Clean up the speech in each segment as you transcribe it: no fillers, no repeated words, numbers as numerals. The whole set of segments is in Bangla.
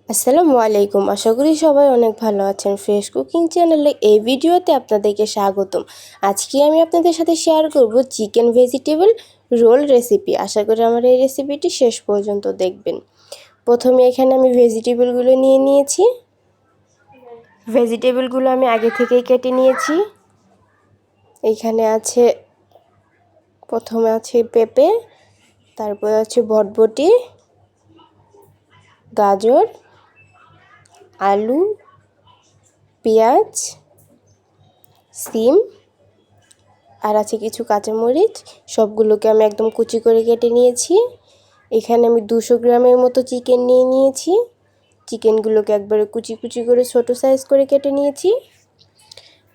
আসসালামু আলাইকুম। আশা করি সবাই অনেক ভালো আছেন। ফ্রেশ কুকিং চ্যানেলে এই ভিডিওতে আপনাদেরকে স্বাগতম। আজকে আমি আপনাদের সাথে শেয়ার করব চিকেন ভেজিটেবল রোল রেসিপি। আশা করি আমার এই রেসিপিটি শেষ পর্যন্ত দেখবেন। প্রথমে এখানে আমি ভেজিটেবলগুলো নিয়ে নিয়েছি। ভেজিটেবলগুলো আমি আগে থেকেই কেটে নিয়েছি। এইখানে আছে প্রথমে আছে পেঁপে, তারপরে আছে বরবটি, গাজর, আলু, পেঁয়াজ, সিম আর আছে কিছু কাঁচামরিচ। সবগুলোকে আমি একদম কুচি করে কেটে নিয়েছি। এখানে আমি 200 গ্রামের মতো চিকেন নিয়ে নিয়েছি। চিকেনগুলোকে একবারে কুচি কুচি করে ছোট সাইজ করে কেটে নিয়েছি।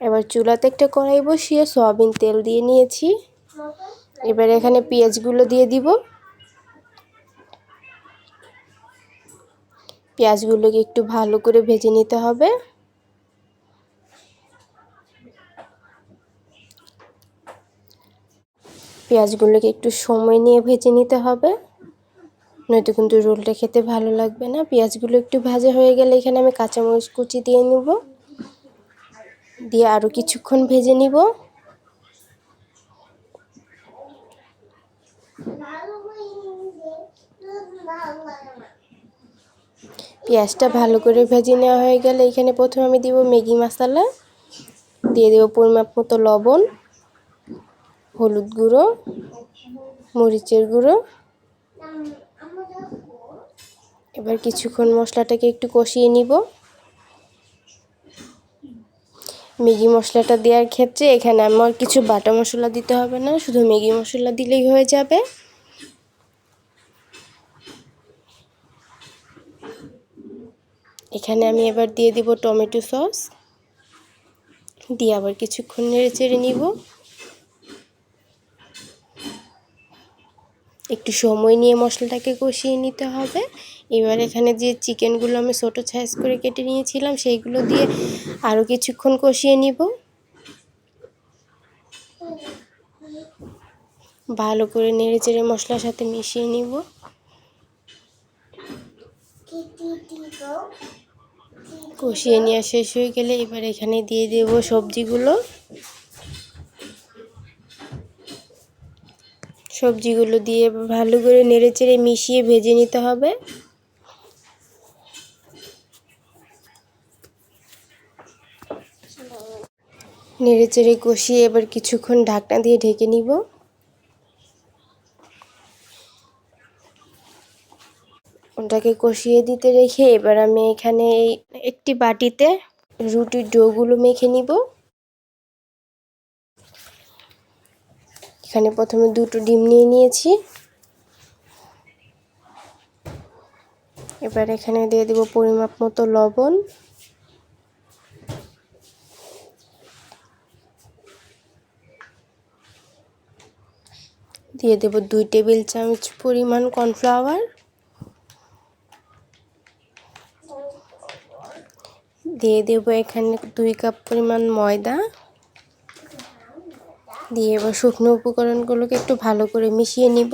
এবার চুলাতে একটা কড়াই বসিয়ে সয়াবিন তেল দিয়ে নিয়েছি। এবার এখানে পেঁয়াজগুলো দিয়ে দিব। পেঁয়াজগুলোকে একটু ভালো করে ভেজে নিতে হবে। পেঁয়াজগুলোকে একটু সময় নিয়ে ভেজে নিতে হবে, নয়তো কিন্তু রোলটা খেতে ভালো লাগবে না। পেঁয়াজগুলো একটু ভাজা হয়ে গেলে এখানে আমি কাঁচামরিচ কুচি দিয়ে নেব, দিয়ে আরও কিছুক্ষণ ভেজে নিব। পেঁয়াজটা ভালো করে ভেজে নেওয়া হয়ে গেলে এখানে প্রথমে আমি দিব ম্যাগি মশলা, দিয়ে দেব পরিমাপ মতো লবণ, হলুদ গুঁড়ো, মরিচের গুঁড়ো। এবার কিছুক্ষণ মশলাটাকে একটু কষিয়ে নিব। ম্যাগি মশলাটা দেওয়ার ক্ষেত্রে এখানে আমার কিছু বাটা মশলা দিতে হবে না, শুধু ম্যাগি মশলা দিলেই হয়ে যাবে। এখানে আমি এবার দিয়ে দিব টমেটো সস, দিয়ে আবার কিছুক্ষণ নেড়ে চেড়ে নিব। একটু সময় নিয়ে মশলাটাকে কষিয়ে নিতে হবে। এবার এখানে যে চিকেনগুলো আমি ছোটো সাইজ করে কেটে নিয়েছিলাম সেইগুলো দিয়ে আরও কিছুক্ষণ কষিয়ে নিব। ভালো করে নেড়ে চেড়ে মশলার সাথে মিশিয়ে নিব। কষিয়ে নেওয়া শেষ হয়ে গেলে এবার এখানে দিয়ে দেব সবজিগুলো। সবজিগুলো দিয়ে ভালো করে নেড়ে চেড়ে মিশিয়ে ভেজে নিতে হবে। নেড়ে চেড়ে কষিয়ে এবার কিছুক্ষণ ঢাকনা দিয়ে ঢেকে নিব। ওটাকে কষিয়ে দিতে রেখে এবার আমি এখানে একটি বাটিতে রুটির ডোগুলো মেখে নিব। এখানে প্রথমে 2টো ডিম নিয়ে নিয়েছি। এবার এখানে দিয়ে দেব পরিমাপ মতো লবণ, দিয়ে দেব 2 টেবিল চামচ পরিমাণ কর্নফ্লাওয়ার, দিয়ে দেব এখানে 2 কাপ পরিমাণ ময়দা, দিয়ে এবার শুকনো উপকরণগুলোকে একটু ভালো করে মিশিয়ে নিব।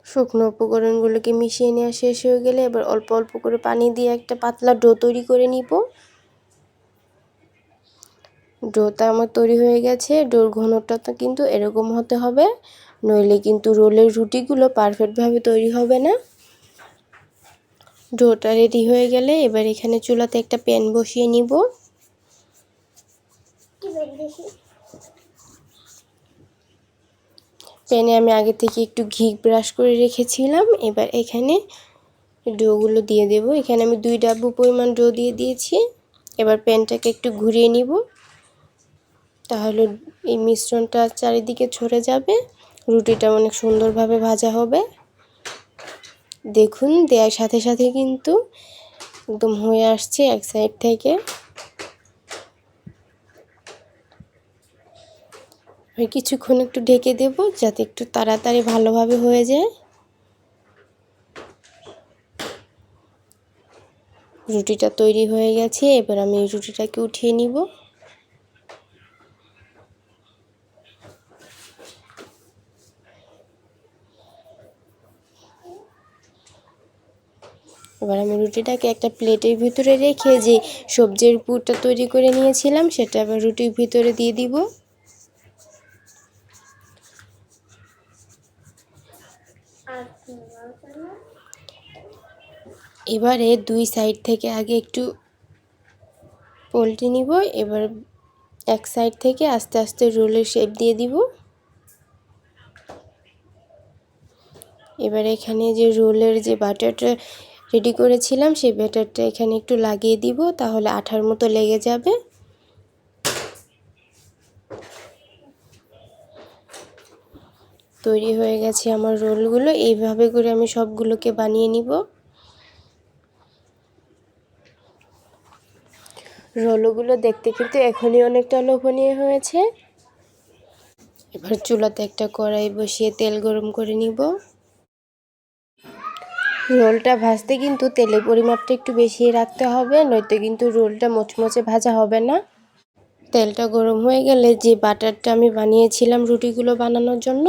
শুকনো উপকরণগুলোকে মিশিয়ে নেওয়া শেষ হয়ে গেলে এবার অল্প অল্প করে পানি দিয়ে একটা পাতলা ডো তৈরি করে নিব। ডোটা আমার তৈরি হয়ে গেছে। ডোর ঘনত্বটা কিন্তু এরকম হতে হবে, নইলে কিন্তু রোলের রুটিগুলো পারফেক্টভাবে তৈরি হবে না। ডোটা রেডি হয়ে গেলে এবার এখানে চুলাতে একটা প্যান বসিয়ে নিব। প্যানে আমি আগে থেকে একটু ঘি ব্রাশ করে রেখেছিলাম। এবার এখানে ডোগুলো দিয়ে দেব। এখানে আমি 2 ডাব্বু পরিমাণ ডো দিয়ে দিয়েছি। এবার প্যানটাকে একটু ঘুরিয়ে নিব, তাহলে এই মিশ্রণটা চারিদিকে ছড়ে যাবে, রুটিটা অনেক সুন্দরভাবে ভাজা হবে। দেখুন দেওয়ার সাথে সাথে কিন্তু একদম হয়ে আসছে এক সাইড থেকে। কিছুক্ষণ একটু ঢেকে দেব যাতে একটু তাড়াতাড়ি ভালোভাবে হয়ে যায়। রুটিটা তৈরি হয়ে গেছে। এবার আমি এই রুটিটাকে উঠিয়ে নিব। এবার আমি রুটিটাকে একটা প্লেটের ভিতরে রেখে যে সবজির পুরটা তৈরি করে নিয়েছিলাম সেটা আবার রুটির ভিতরে দিয়ে দিব। এবারে দুই সাইড থেকে আগে একটু পল্টি নিব। এবার এক সাইড থেকে আস্তে আস্তে রোলের শেপ দিয়ে দিব। এবার এখানে যে রোলের যে ব্যাটারটা রেডি করেছিলাম সেই ব্যাটারটা এখানে একটু লাগিয়ে দিব, তাহলে আঠার মতো লেগে যাবে। তৈরি হয়ে গেছে আমার রোলগুলো। এইভাবে করে আমি সবগুলোকে বানিয়ে নিব। রোলগুলো দেখতে কিন্তু এখনই অনেকটা লোভনীয় হয়েছে। এবার চুলাতে একটা কড়াই বসিয়ে তেল গরম করে নিব। রোলটা ভাজতে কিন্তু তেলের পরিমাপটা একটু বেশি রাখতে হবে, নয়তো কিন্তু রোলটা মচমচে ভাজা হবে না। তেলটা গরম হয়ে গেলে যে বাটারটা আমি বানিয়েছিলাম রুটিগুলো বানানোর জন্য,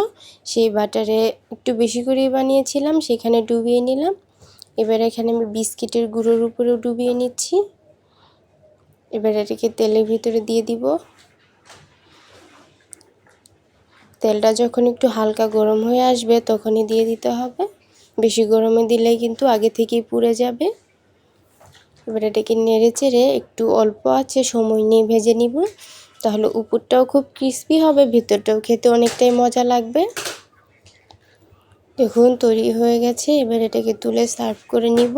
সেই বাটারে একটু বেশি করেই বানিয়েছিলাম, সেখানে ডুবিয়ে নিলাম। এবার এখানে আমি বিস্কিটের গুঁড়োর উপরেও ডুবিয়ে নিচ্ছি। এবার এটাকে তেলের ভিতরে দিয়ে দিব। তেলটা যখন একটু হালকা গরম হয়ে আসবে তখনই দিয়ে দিতে হবে, বেশি গরমে দিলে কিন্তু আগে থেকেই পুড়ে যাবে। এবার এটাকে নেড়ে চেড়ে একটু অল্প আছে সময় নিয়ে ভেজে নিব, তাহলে উপরটাও খুব ক্রিস্পি হবে, ভিতরটাও খেতে অনেকটাই মজা লাগবে। দেখুন তৈরি হয়ে গেছে। এবার এটাকে তুলে সার্ভ করে নিব।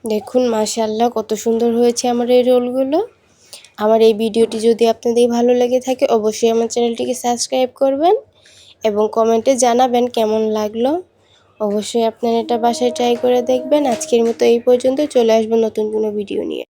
দেখুন মাশাআল্লাহ কত সুন্দর হয়েছে আমার এই রোলগুলো। আমার এই ভিডিওটি যদি আপনাদের ভালো লেগে থাকে অবশ্যই আমার চ্যানেলটিকে সাবস্ক্রাইব করবেন এবং কমেন্টে জানাবেন কেমন লাগলো। অবশ্যই আপনারা এটা বাসায় ট্রাই করে দেখবেন। আজকের মতো এই পর্যন্ত, চলে আসবো নতুন কোনো ভিডিও নিয়ে।